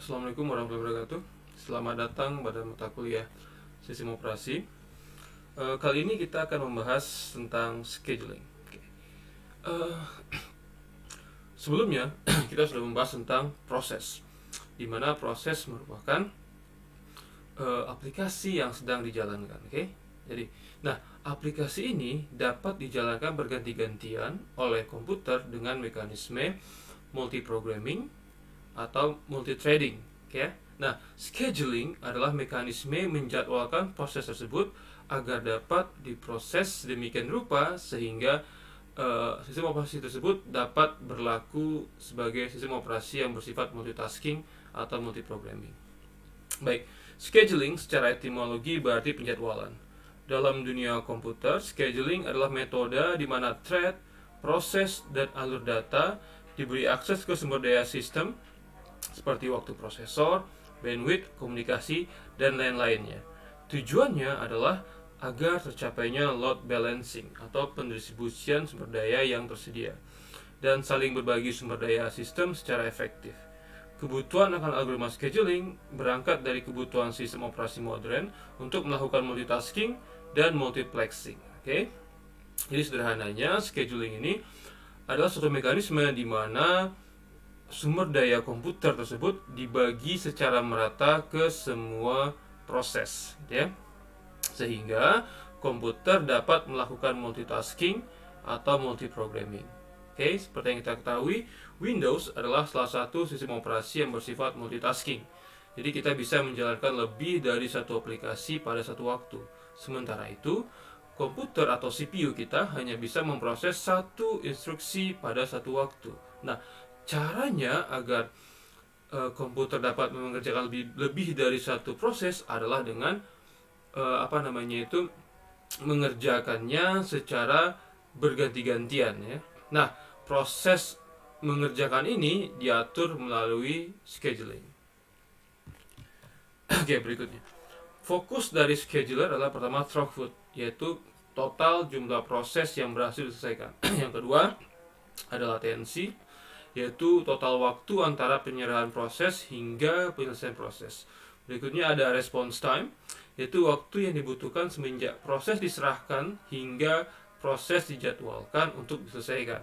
Assalamualaikum warahmatullahi wabarakatuh. Selamat datang pada mata kuliah Sistem Operasi. Kali ini kita akan membahas tentang scheduling. Eh, Sebelumnya kita sudah membahas tentang proses, di mana proses merupakan aplikasi yang sedang dijalankan. Jadi, aplikasi ini dapat dijalankan berganti-gantian oleh komputer dengan mekanisme multiprogramming atau multithreading. Nah, scheduling adalah mekanisme menjadwalkan proses tersebut agar dapat diproses demikian rupa sehingga sistem operasi tersebut dapat berlaku sebagai sistem operasi yang bersifat multitasking atau multiprogramming. Baik, scheduling secara etimologi berarti penjadwalan. Dalam dunia komputer, scheduling adalah metode di mana thread, proses, dan alur data diberi akses ke sumber daya sistem seperti waktu prosesor, bandwidth, komunikasi, dan lain-lainnya. Tujuannya adalah agar tercapainya load balancing atau pendistribusian sumber daya yang tersedia dan saling berbagi sumber daya sistem secara efektif. Kebutuhan akan algoritma scheduling berangkat dari kebutuhan sistem operasi modern untuk melakukan multitasking dan multiplexing. Jadi sederhananya, scheduling ini adalah suatu mekanisme di mana sumber daya komputer tersebut dibagi secara merata ke semua proses, sehingga komputer dapat melakukan multitasking atau multiprogramming. Seperti yang kita ketahui, Windows adalah salah satu sistem operasi yang bersifat multitasking. Jadi kita bisa menjalankan lebih dari satu aplikasi pada satu waktu. Sementara itu, komputer atau CPU kita hanya bisa memproses satu instruksi pada satu waktu. Nah, caranya agar komputer dapat mengerjakan lebih dari satu proses adalah dengan mengerjakannya secara berganti-gantian, Nah, proses mengerjakan ini diatur melalui scheduling. Berikutnya. Fokus dari scheduler adalah pertama throughput, yaitu total jumlah proses yang berhasil diselesaikan. Yang kedua ada latensi, yaitu total waktu antara penyerahan proses hingga penyelesaian proses. Berikutnya ada response time, yaitu waktu yang dibutuhkan semenjak proses diserahkan hingga proses dijadwalkan untuk diselesaikan.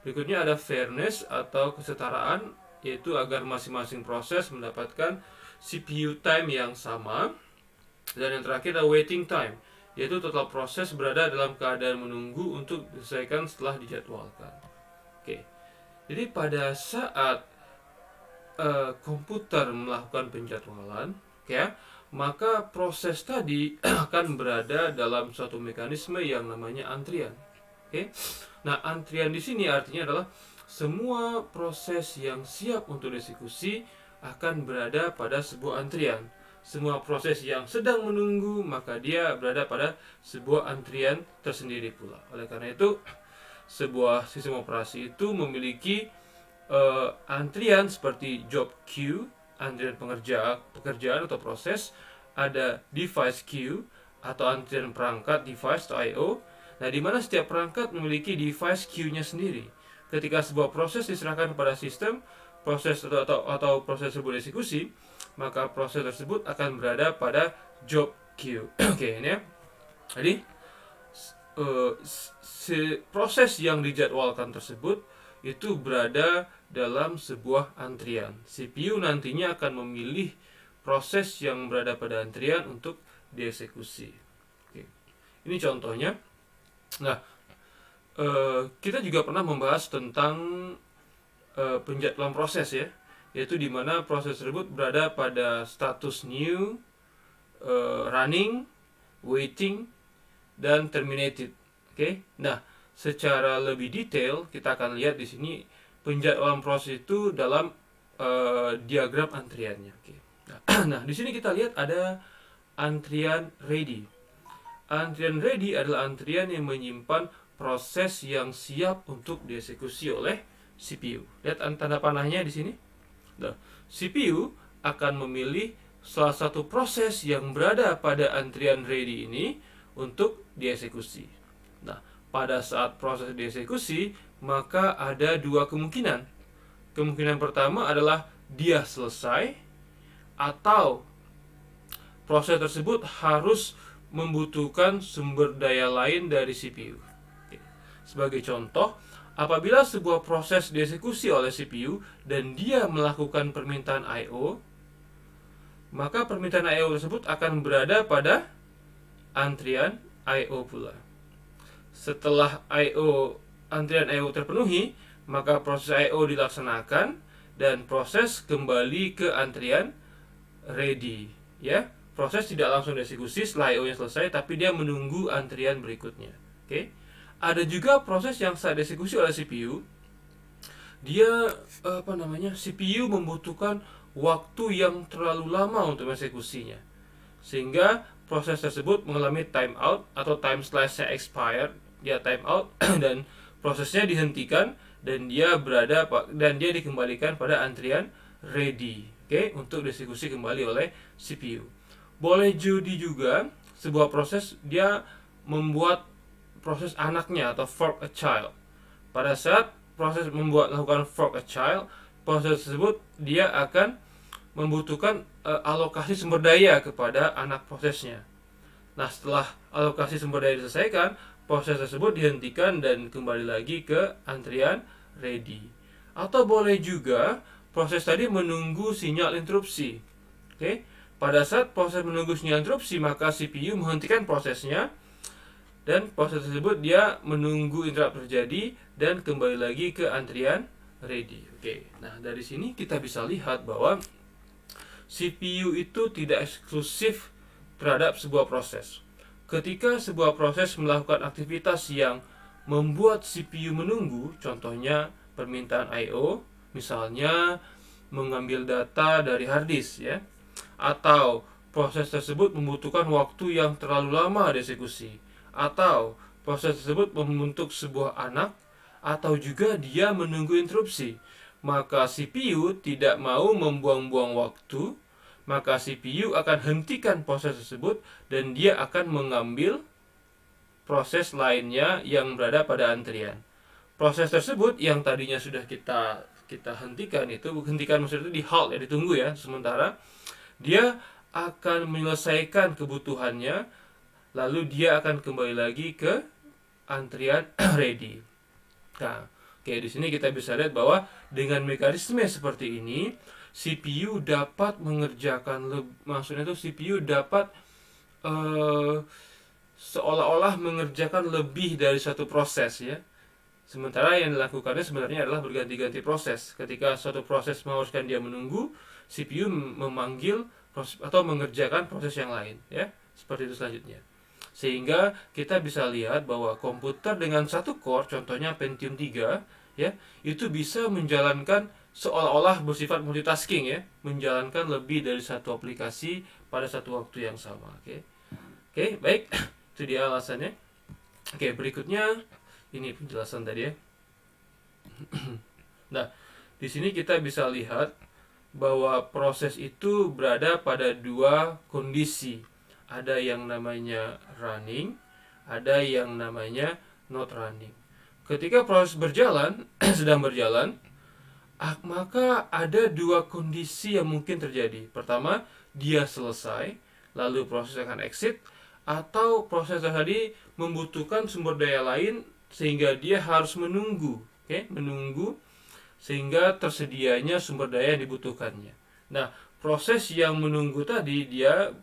Berikutnya ada fairness atau kesetaraan, yaitu agar masing-masing proses mendapatkan CPU time yang sama. Dan yang terakhir ada waiting time, yaitu total proses berada dalam keadaan menunggu untuk diselesaikan setelah dijadwalkan. Jadi pada saat komputer melakukan penjadwalan, maka proses tadi akan berada dalam suatu mekanisme yang namanya antrian. Nah, antrian di sini artinya adalah semua proses yang siap untuk dieksekusi akan berada pada sebuah antrian. Semua proses yang sedang menunggu, maka dia berada pada sebuah antrian tersendiri pula. Oleh karena itu, sebuah sistem operasi itu memiliki antrian seperti job queue, antrian pekerjaan atau proses, ada device queue atau antrian perangkat device atau I/O. Nah, di mana setiap perangkat memiliki device queue-nya sendiri. Ketika sebuah proses diserahkan kepada sistem, proses atau proses tersebut dieksekusi, maka proses tersebut akan berada pada job queue. Ini ya. Jadi proses yang dijadwalkan tersebut itu berada dalam sebuah antrian. CPU nantinya akan memilih proses yang berada pada antrian untuk dieksekusi. Ini contohnya. Nah, kita juga pernah membahas tentang penjadwalan proses, yaitu di mana proses tersebut berada pada status new, running, waiting, dan terminated. Nah, secara lebih detail kita akan lihat di sini penjadwalan proses itu dalam diagram antriannya. Nah, di sini kita lihat ada antrian ready. Antrian ready adalah antrian yang menyimpan proses yang siap untuk dieksekusi oleh CPU. Lihat tanda panahnya di sini. Nah, CPU akan memilih salah satu proses yang berada pada antrian ready ini untuk dieksekusi. Nah, pada saat proses dieksekusi, maka ada dua kemungkinan. Kemungkinan pertama adalah dia selesai, atau proses tersebut harus membutuhkan sumber daya lain dari CPU. Sebagai contoh, apabila sebuah proses dieksekusi oleh CPU dan dia melakukan permintaan I/O, maka permintaan I/O tersebut akan berada pada antrian I/O pula. Setelah antrian I/O terpenuhi, maka proses I/O dilaksanakan dan proses kembali ke antrian ready, ya. Proses tidak langsung dieksekusi setelah I/O-nya selesai, tapi dia menunggu antrian berikutnya. Oke. Ada juga proses yang saat dieksekusi oleh CPU, dia CPU membutuhkan waktu yang terlalu lama untuk mengeksekusinya, sehingga proses tersebut mengalami timeout atau time slice-nya expired, dia timeout dan prosesnya dihentikan dan dia dikembalikan pada antrian ready, untuk dieksekusi kembali oleh CPU. Boleh jadi juga sebuah proses dia membuat proses anaknya atau fork a child. Pada saat proses melakukan fork a child, proses tersebut dia akan membutuhkan alokasi sumber daya kepada anak prosesnya. Nah, setelah alokasi sumber daya diselesaikan, proses tersebut dihentikan dan kembali lagi ke antrian ready. Atau boleh juga proses tadi menunggu sinyal interupsi. Pada saat proses menunggu sinyal interupsi, maka CPU menghentikan prosesnya dan proses tersebut dia menunggu interrupt terjadi dan kembali lagi ke antrian ready. Nah, dari sini kita bisa lihat bahwa CPU itu tidak eksklusif terhadap sebuah proses. Ketika sebuah proses melakukan aktivitas yang membuat CPU menunggu, contohnya permintaan I/O, misalnya mengambil data dari hard disk, ya, atau proses tersebut membutuhkan waktu yang terlalu lama dieksekusi, atau proses tersebut membentuk sebuah anak, atau juga dia menunggu interupsi, maka CPU tidak mau membuang-buang waktu, maka CPU akan hentikan proses tersebut dan dia akan mengambil proses lainnya yang berada pada antrian. Proses tersebut yang tadinya sudah kita hentikan, maksudnya di halt, ya, ditunggu, ya, sementara dia akan menyelesaikan kebutuhannya, lalu dia akan kembali lagi ke antrian ready. Nah, di sini kita bisa lihat bahwa dengan mekanisme seperti ini, CPU dapat mengerjakan, CPU dapat seolah-olah mengerjakan lebih dari satu proses, ya. Sementara yang dilakukannya sebenarnya adalah berganti-ganti proses. Ketika suatu proses mengharuskan dia menunggu, CPU memanggil proses atau mengerjakan proses yang lain, ya. Seperti itu selanjutnya. Sehingga kita bisa lihat bahwa komputer dengan satu core, contohnya Pentium 3, ya, itu bisa menjalankan seolah-olah bersifat multitasking, ya, menjalankan lebih dari satu aplikasi pada satu waktu yang sama. Oke, baik. Itu dia alasannya. Berikutnya ini penjelasan tadi, ya. Nah, di sini kita bisa lihat bahwa proses itu berada pada dua kondisi. Ada yang namanya running, ada yang namanya not running. Ketika proses berjalan, sedang berjalan, maka ada dua kondisi yang mungkin terjadi. Pertama, dia selesai, lalu proses akan exit, atau proses tadi membutuhkan sumber daya lain sehingga dia harus menunggu, menunggu sehingga tersedianya sumber daya yang dibutuhkannya. Nah, proses yang menunggu tadi dia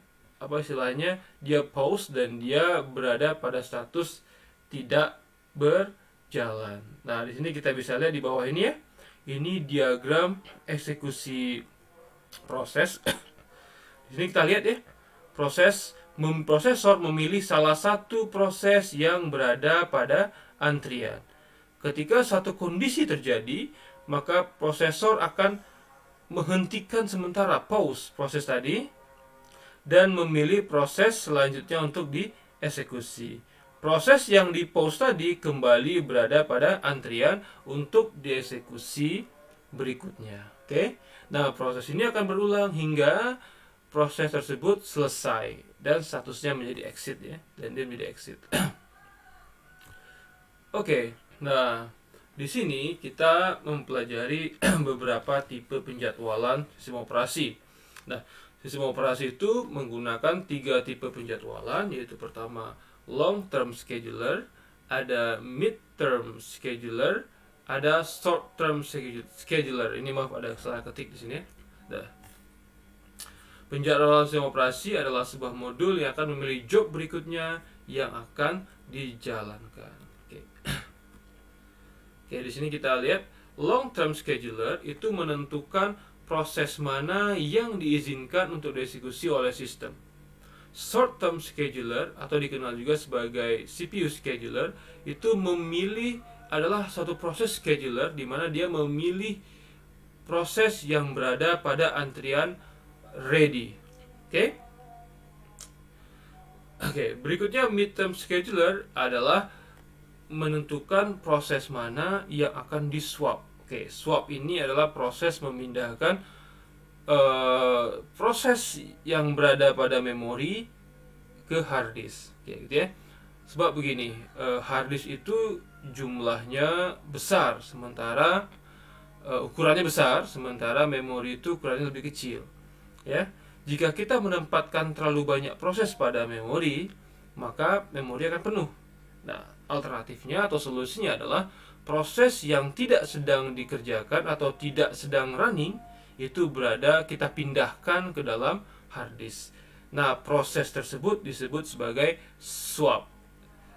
dia pause dan dia berada pada status tidak berjalan. Nah, di sini kita bisa lihat di bawah ini, ya. Ini diagram eksekusi proses. Di sini kita lihat, ya. Prosesor memilih salah satu proses yang berada pada antrian. Ketika satu kondisi terjadi, maka prosesor akan menghentikan sementara, pause proses tadi, dan memilih proses selanjutnya untuk dieksekusi. Proses yang di pause tadi kembali berada pada antrian untuk dieksekusi berikutnya. Nah, proses ini akan berulang hingga proses tersebut selesai dan statusnya menjadi exit, ya, dan dia menjadi exit. Nah, di sini kita mempelajari beberapa tipe penjadwalan sistem operasi. Nah, Sistem operasi itu menggunakan 3 tipe penjadwalan, yaitu pertama long term scheduler, ada mid term scheduler, ada short term scheduler. Ini maaf ada salah ketik di sini. Dah. Penjadwalan sistem operasi adalah sebuah modul yang akan memilih job berikutnya yang akan dijalankan. Oke. Oke, di sini kita lihat long term scheduler itu menentukan proses mana yang diizinkan untuk dieksekusi oleh sistem. Short term scheduler atau dikenal juga sebagai CPU scheduler itu adalah satu proses scheduler di mana dia memilih proses yang berada pada antrian ready. Oke, berikutnya midterm scheduler adalah menentukan proses mana yang akan di swap. Oke, swap ini adalah proses memindahkan proses yang berada pada memori ke hard disk. Oke, gitu ya. Sebab begini, hard disk itu jumlahnya besar, sementara ukurannya besar, sementara memori itu ukurannya lebih kecil. Ya, jika kita menempatkan terlalu banyak proses pada memori, maka memori akan penuh. Nah, alternatifnya atau solusinya adalah proses yang tidak sedang dikerjakan atau tidak sedang running itu kita pindahkan ke dalam hard disk. Nah, proses tersebut disebut sebagai swap.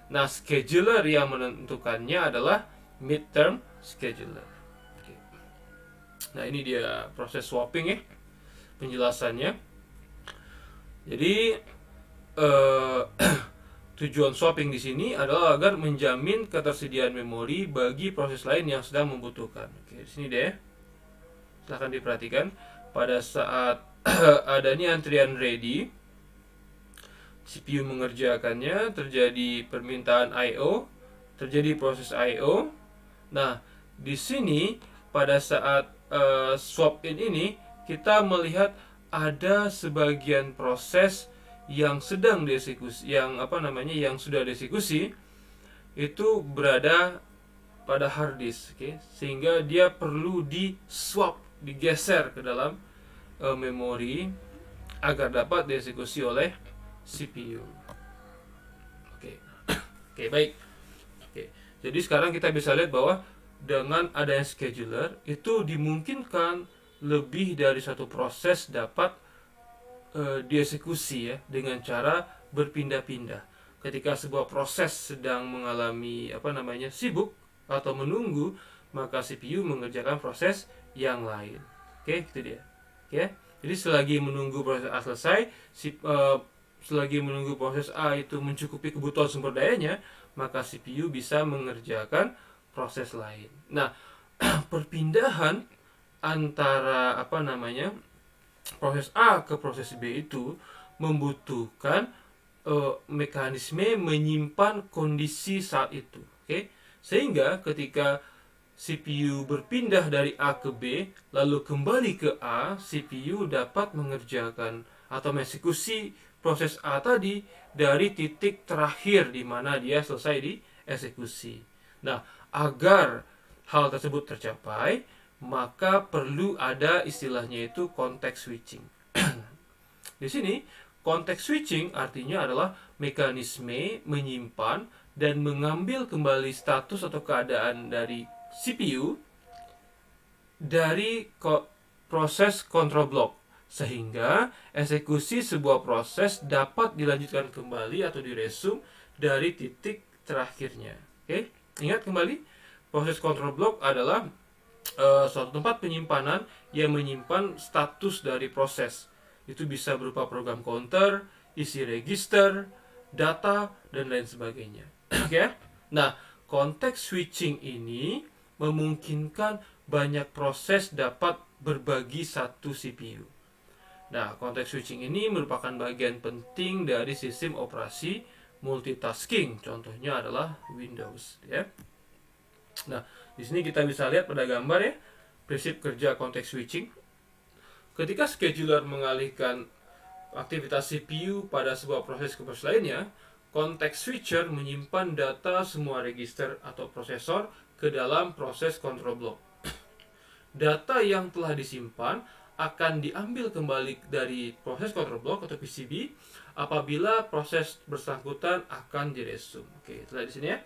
Nah, scheduler yang menentukannya adalah midterm scheduler. Oke. Nah, ini dia proses swapping ya, penjelasannya. Jadi tujuan swapping di sini adalah agar menjamin ketersediaan memori bagi proses lain yang sedang membutuhkan. Oke, di sini deh. Silahkan diperhatikan. Pada saat adanya antrian ready, CPU mengerjakannya, terjadi permintaan I/O, terjadi proses I/O. Nah, di sini pada saat swap in ini kita melihat ada sebagian proses yang sedang dieksekusi, yang sudah dieksekusi itu berada pada hard disk, sehingga dia perlu di swap, digeser ke dalam memori agar dapat dieksekusi oleh CPU. Oke, baik. Jadi sekarang kita bisa lihat bahwa dengan adanya scheduler itu dimungkinkan lebih dari satu proses dapat dieksekusi ya dengan cara berpindah-pindah. Ketika sebuah proses sedang mengalami sibuk atau menunggu, maka CPU mengerjakan proses yang lain. Oke, itu dia. Oke. Jadi selagi menunggu proses A selesai, selagi menunggu proses A itu mencukupi kebutuhan sumber dayanya, maka CPU bisa mengerjakan proses lain. Nah, perpindahan antara proses A ke proses B itu membutuhkan mekanisme menyimpan kondisi saat itu. Sehingga ketika CPU berpindah dari A ke B lalu kembali ke A, CPU dapat mengerjakan atau mengeksekusi proses A tadi dari titik terakhir di mana dia selesai dieksekusi. Nah, agar hal tersebut tercapai, maka perlu ada istilahnya itu context switching. Di sini context switching artinya adalah mekanisme menyimpan dan mengambil kembali status atau keadaan dari CPU dari proses control block, sehingga eksekusi sebuah proses dapat dilanjutkan kembali atau diresume dari titik terakhirnya. Ingat kembali, proses control block adalah suatu tempat penyimpanan yang menyimpan status dari proses. Itu bisa berupa program counter, isi register, data, dan lain sebagainya. Nah, context switching ini memungkinkan banyak proses dapat berbagi satu CPU. Nah, context switching ini merupakan bagian penting dari sistem operasi multitasking. Contohnya adalah Windows, ya. Nah, di sini kita bisa lihat pada gambar ya, prinsip kerja context switching. Ketika scheduler mengalihkan aktivitas CPU pada sebuah proses ke proses lainnya, context switcher menyimpan data semua register atau prosesor ke dalam proses control block. Data yang telah disimpan akan diambil kembali dari proses control block atau PCB apabila proses bersangkutan akan diresume. Oke, lihat di sini ya.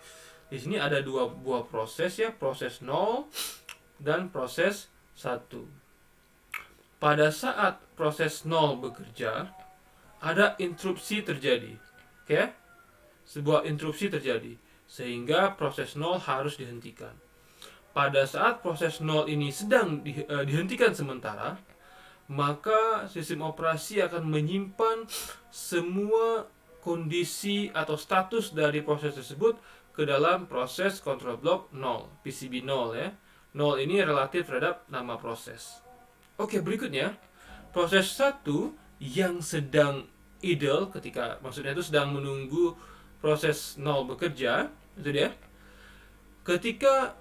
Di sini ada dua buah proses ya, proses 0 dan proses 1. Pada saat proses 0 bekerja, ada interupsi terjadi. Oke? Sebuah interupsi terjadi sehingga proses 0 harus dihentikan. Pada saat proses 0 ini sedang dihentikan sementara, maka sistem operasi akan menyimpan semua kondisi atau status dari proses tersebut ke dalam proses control block 0, PCB 0 ya. 0 ini relatif terhadap nama proses. Oke, berikutnya proses 1 yang sedang idle, maksudnya itu sedang menunggu proses 0 bekerja, itu dia. Ketika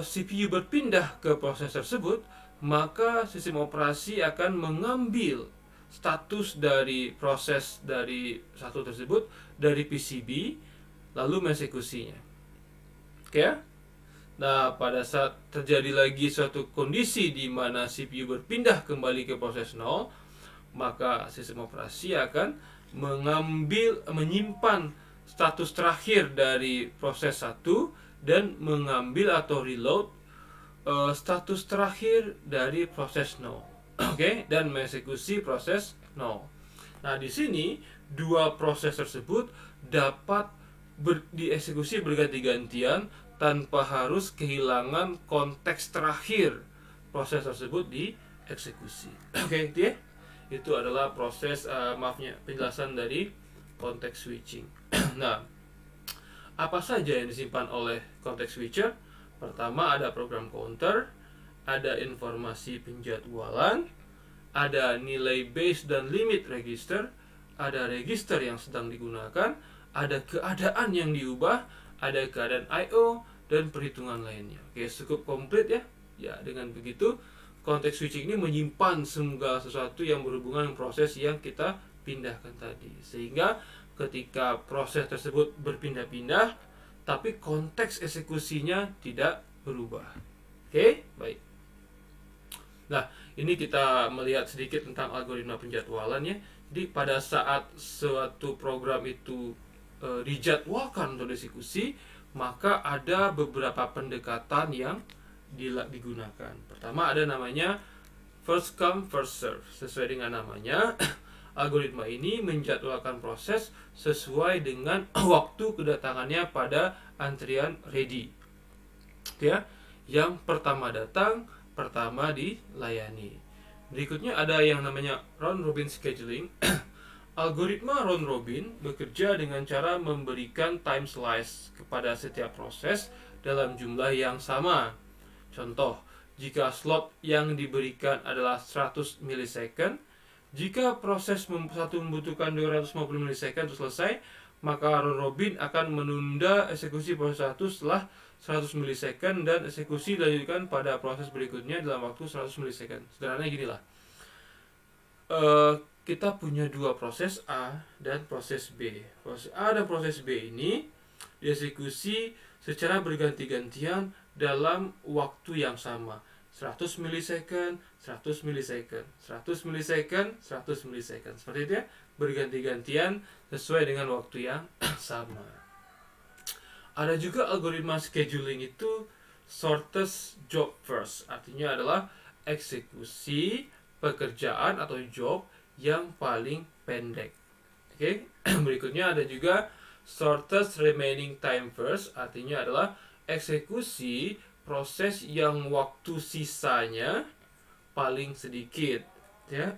CPU berpindah ke proses tersebut, maka sistem operasi akan mengambil status dari proses dari satu tersebut dari PCB lalu mengeksekusinya. Oke ya? Nah, pada saat terjadi lagi suatu kondisi di mana CPU berpindah kembali ke proses 0, maka sistem operasi akan menyimpan status terakhir dari proses 1 dan mengambil atau reload status terakhir dari proses 0. Oke, dan mengeksekusi proses 0. Nah, di sini dua proses tersebut dapat dieksekusi berganti-gantian tanpa harus kehilangan konteks terakhir proses tersebut dieksekusi. Oke, itu ya. Itu adalah proses penjelasan dari konteks switching. Nah, apa saja yang disimpan oleh konteks switcher? Pertama ada program counter, ada informasi penjadwalan, ada nilai base dan limit register, ada register yang sedang digunakan, ada keadaan yang diubah, ada keadaan I/O dan perhitungan lainnya. Oke, cukup komplit ya. Ya, dengan begitu konteks switching ini menyimpan segala sesuatu yang berhubungan dengan proses yang kita pindahkan tadi. Sehingga ketika proses tersebut berpindah-pindah, tapi konteks eksekusinya tidak berubah. Oke, baik. Nah, ini kita melihat sedikit tentang algoritma penjadwalan ya. Jadi pada saat suatu program itu dijadwalkan untuk dieksekusi, maka ada beberapa pendekatan yang digunakan. Pertama ada namanya first come first serve. Sesuai dengan namanya, algoritma ini menjadwalkan proses sesuai dengan waktu kedatangannya pada antrian ready. Ya, yang pertama datang, pertama dilayani. Berikutnya ada yang namanya round robin scheduling. Algoritma round robin bekerja dengan cara memberikan time slice kepada setiap proses dalam jumlah yang sama. Contoh, jika slot yang diberikan adalah 100 milisecond, jika proses satu membutuhkan 250 milisecond untuk selesai, maka round robin akan menunda eksekusi proses 1 setelah 100 milisecond dan eksekusi dilanjutkan pada proses berikutnya dalam waktu 100 milisecond. Sederhananya ginilah. Kita punya dua proses A dan proses B. Proses A dan proses B ini dieksekusi secara berganti-gantian dalam waktu yang sama. 100 milisecond, 100 milisecond, 100 milisecond, 100 milisecond. Seperti itu ya, berganti-gantian sesuai dengan waktu yang sama. Ada juga algoritma scheduling itu shortest job first. Artinya adalah eksekusi pekerjaan atau job yang paling pendek. Oke. Berikutnya ada juga shortest remaining time first. Artinya adalah eksekusi proses yang waktu sisanya paling sedikit, ya.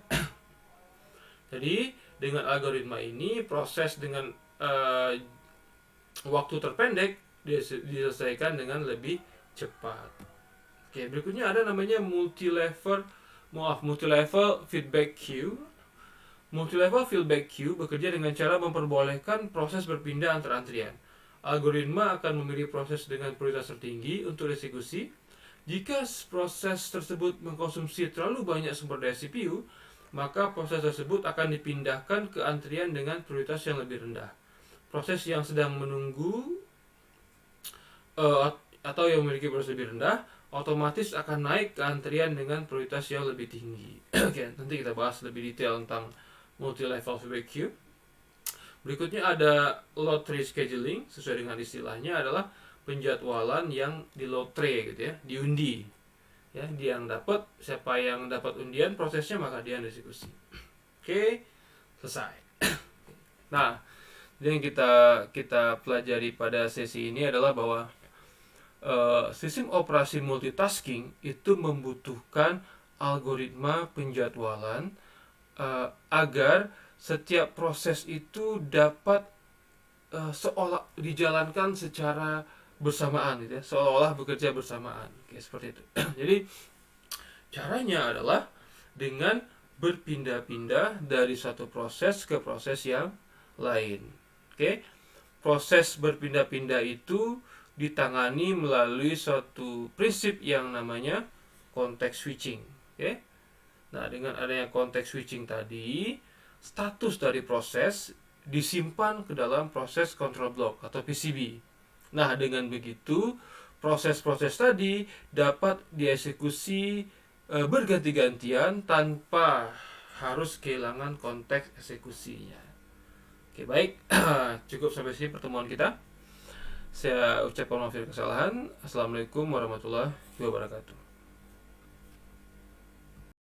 Jadi dengan algoritma ini proses dengan waktu terpendek diselesaikan dengan lebih cepat. Oke, berikutnya ada namanya multi-level feedback queue. Multi-level feedback queue bekerja dengan cara memperbolehkan proses berpindah antar antrian. Algoritma akan memilih proses dengan prioritas tertinggi untuk eksekusi. Jika proses tersebut mengkonsumsi terlalu banyak sumber daya CPU, maka proses tersebut akan dipindahkan ke antrian dengan prioritas yang lebih rendah. Proses yang sedang menunggu atau yang memiliki prioritas lebih rendah otomatis akan naik ke antrian dengan prioritas yang lebih tinggi. Oke, nanti kita bahas lebih detail tentang multi level feedback queue. Berikutnya ada load rescheduling, sesuai dengan istilahnya adalah penjadwalan yang di load tray gitu ya, diundi. Ya, dia yang dapat, siapa yang dapat undian prosesnya maka dia yang eksekusi. Oke, selesai. Nah, yang kita pelajari pada sesi ini adalah bahwa sistem operasi multitasking itu membutuhkan algoritma penjadwalan agar setiap proses itu dapat seolah dijalankan secara bersamaan gitu ya, seolah-olah bekerja bersamaan kayak seperti itu. Jadi caranya adalah dengan berpindah-pindah dari satu proses ke proses yang lain. Oke. Proses berpindah-pindah itu ditangani melalui suatu prinsip yang namanya context switching. Oke. Nah, dengan adanya context switching tadi, status dari proses disimpan ke dalam proses control block atau PCB. Nah, dengan begitu proses-proses tadi dapat dieksekusi berganti-gantian tanpa harus kehilangan konteks eksekusinya. Oke, baik. Cukup sampai sini pertemuan kita. Saya ucapkan maaf kesalahan. Assalamualaikum warahmatullahi wabarakatuh.